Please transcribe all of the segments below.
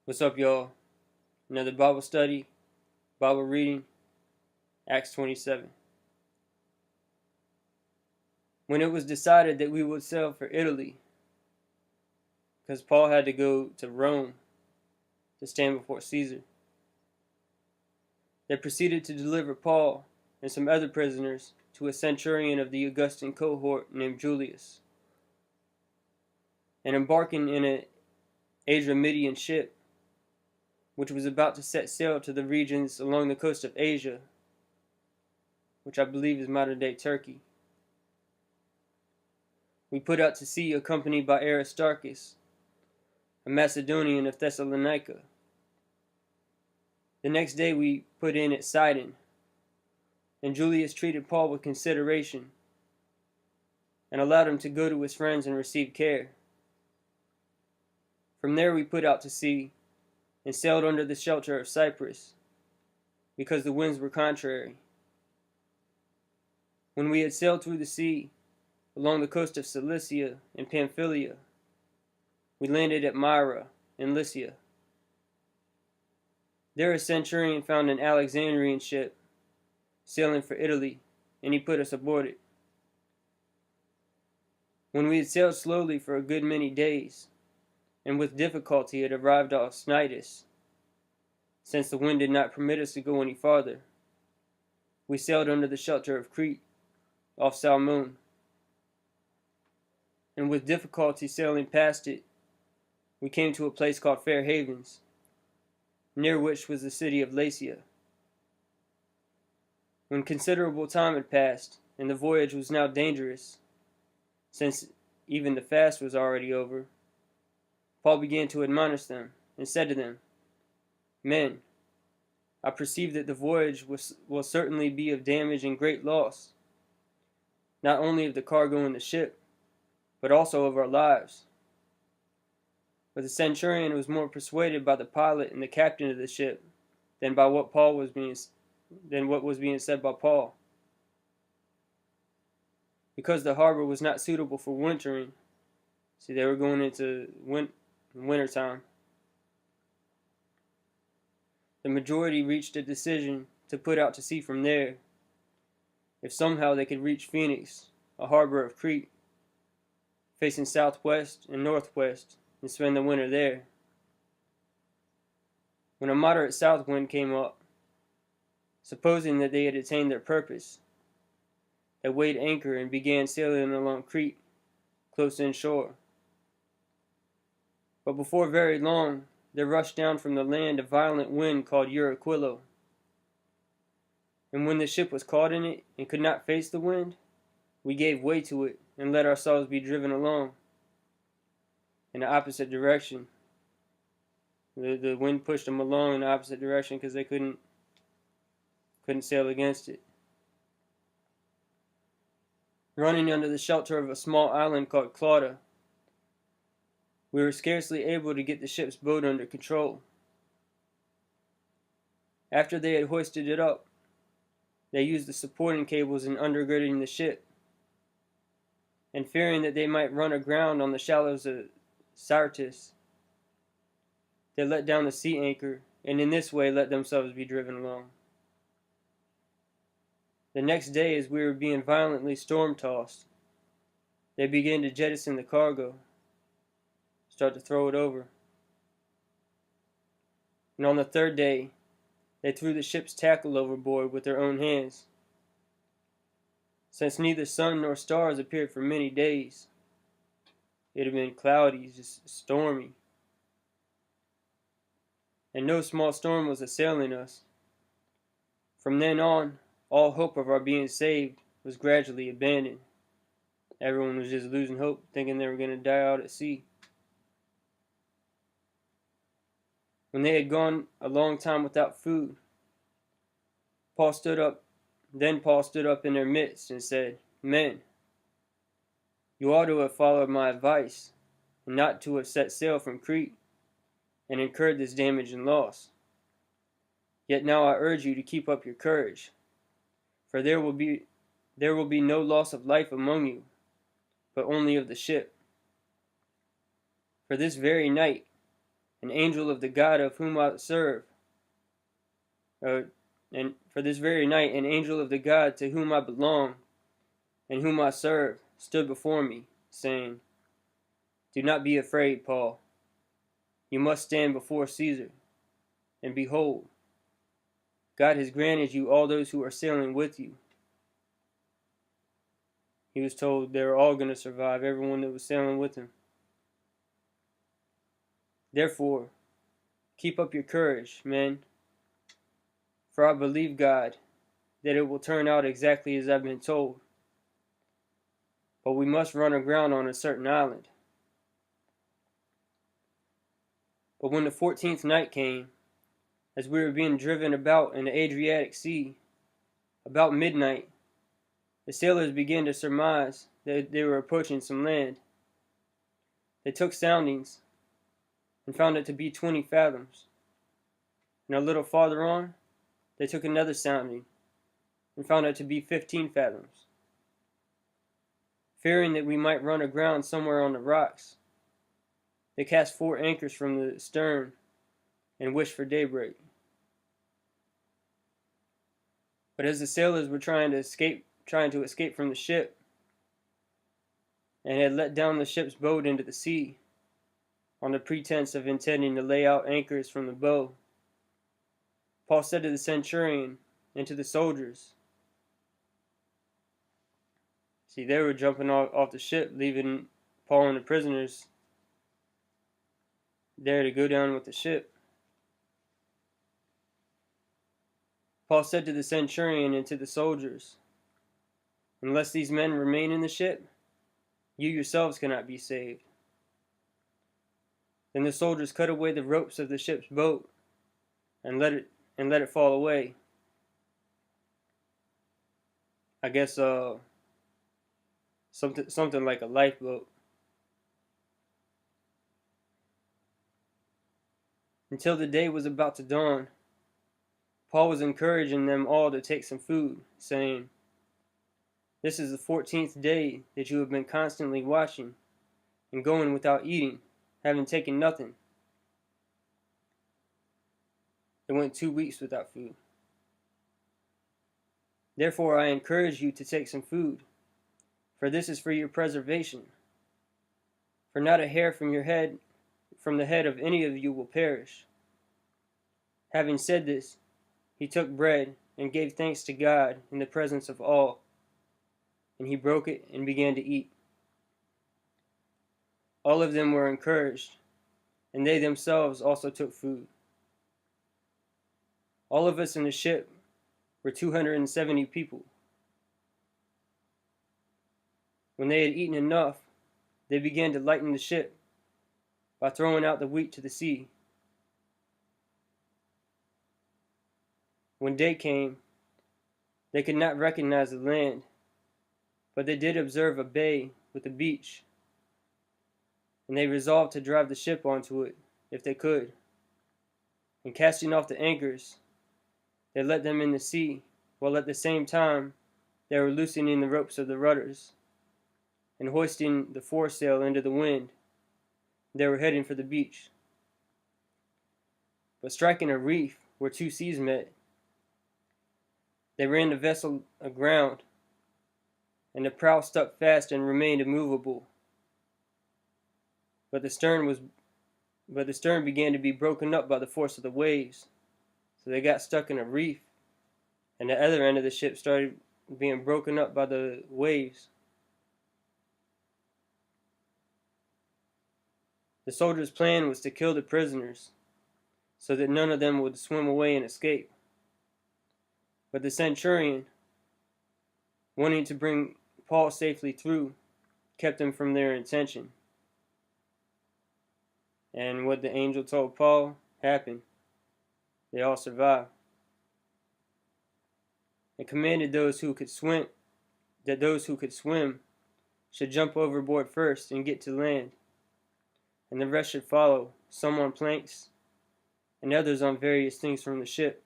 What's up, y'all? Another Bible study, Bible reading, Acts 27. When it was decided that we would sail for Italy, because Paul had to go to Rome to stand before Caesar, they proceeded to deliver Paul and some other prisoners to a centurion of the Augustan cohort named Julius. And embarking in an Adramyttian ship, which was about to set sail to the regions along the coast of Asia, which I believe is modern-day Turkey, we put out to sea accompanied by Aristarchus, a Macedonian of Thessalonica. The next day we put in at Sidon, and Julius treated Paul with consideration and allowed him to go to his friends and receive care. From there we put out to sea and sailed under the shelter of Cyprus, because the winds were contrary. When we had sailed through the sea, along the coast of Cilicia and Pamphylia, we landed at Myra in Lycia. There a centurion found an Alexandrian ship sailing for Italy, and he put us aboard it. When we had sailed slowly for a good many days, and with difficulty had arrived off Cnidus, since the wind did not permit us to go any farther, we sailed under the shelter of Crete, off Salmone, and with difficulty sailing past it, we came to a place called Fair Havens, near which was the city of Lasea. When considerable time had passed, and the voyage was now dangerous, since even the fast was already over, Paul began to admonish them, and said to them, Men, I perceive that the voyage will certainly be of damage and great loss, not only of the cargo in the ship, but also of our lives. But the centurion was more persuaded by the pilot and the captain of the ship than by what was being said by Paul, because the harbor was not suitable for wintering. See, they were going into winter time. The majority reached a decision to put out to sea from there, if somehow they could reach Phoenix, a harbor of Crete, facing southwest and northwest, and spend the winter there. When a moderate south wind came up, supposing that they had attained their purpose, they weighed anchor and began sailing along Crete, close inshore. But before very long, there rushed down from the land a violent wind called Euraquilo. And when the ship was caught in it and could not face the wind, we gave way to it and let ourselves be driven along in the opposite direction. The wind pushed them along in the opposite direction because they couldn't sail against it. Running under the shelter of a small island called Clauda, we were scarcely able to get the ship's boat under control. After they had hoisted it up, they used the supporting cables in undergirding the ship, and fearing that they might run aground on the shallows of Syrtis, they let down the sea anchor, and in this way let themselves be driven along. The next day, as we were being violently storm-tossed, they began to jettison the cargo, start to throw it over. And on the third day, they threw the ship's tackle overboard with their own hands, since neither sun nor stars appeared for many days. It had been cloudy, just stormy, and no small storm was assailing us. From then on, all hope of our being saved was gradually abandoned. Everyone was just losing hope, thinking they were going to die out at sea. When they had gone a long time without food, Paul stood up in their midst and said, Men, you ought to have followed my advice, and not to have set sail from Crete, and incurred this damage and loss. Yet now I urge you to keep up your courage, for there will be no loss of life among you, but only of the ship. For this very night an angel of the God of whom I serve. And for this very night, an angel of the God to whom I belong and whom I serve stood before me, saying, Do not be afraid, Paul. You must stand before Caesar. And behold, God has granted you all those who are sailing with you. He was told they were all going to survive, everyone that was sailing with him. Therefore, keep up your courage, men, for I believe God that it will turn out exactly as I've been told. But we must run aground on a certain island. But when the 14th night came, as we were being driven about in the Adriatic Sea, about midnight, the sailors began to surmise that they were approaching some land. They took soundings and found it to be 20 fathoms. And a little farther on, they took another sounding and found it to be 15 fathoms. Fearing that we might run aground somewhere on the rocks, they cast 4 anchors from the stern and wished for daybreak. But as the sailors were trying to escape from the ship, and had let down the ship's boat into the sea, on the pretense of intending to lay out anchors from the bow, Paul said to the centurion and to the soldiers, see, they were jumping off the ship, leaving Paul and the prisoners there to go down with the ship. Paul said to the centurion and to the soldiers, unless these men remain in the ship, you yourselves cannot be saved. Then the soldiers cut away the ropes of the ship's boat and let it fall away. I guess something like a lifeboat. Until the day was about to dawn, Paul was encouraging them all to take some food, saying, This is the 14th day that you have been constantly watching and going without eating, having taken nothing. It went 2 weeks without food. Therefore I encourage you to take some food, for this is for your preservation. For not a hair from the head of any of you will perish. Having said this, he took bread and gave thanks to God in the presence of all, and he broke it and began to eat. All of them were encouraged, and they themselves also took food. All of us in the ship were 270 people. When they had eaten enough, they began to lighten the ship by throwing out the wheat to the sea. When day came, they could not recognize the land, but they did observe a bay with a beach, and they resolved to drive the ship onto it if they could. And casting off the anchors, they let them in the sea, while at the same time they were loosening the ropes of the rudders and hoisting the foresail into the wind. They were heading for the beach. But striking a reef where 2 seas met, they ran the vessel aground, and the prow stuck fast and remained immovable. But the stern began to be broken up by the force of the waves, so they got stuck in a reef, and the other end of the ship started being broken up by the waves. The soldiers' plan was to kill the prisoners, so that none of them would swim away and escape. But the centurion, wanting to bring Paul safely through, kept them from their intention. And what the angel told Paul happened. They all survived. And commanded those who could swim should jump overboard first and get to land, and the rest should follow, some on planks and others on various things from the ship.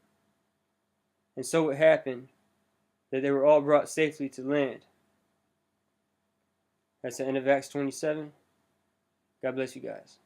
And so it happened that they were all brought safely to land. That's the end of Acts 27. God bless you guys.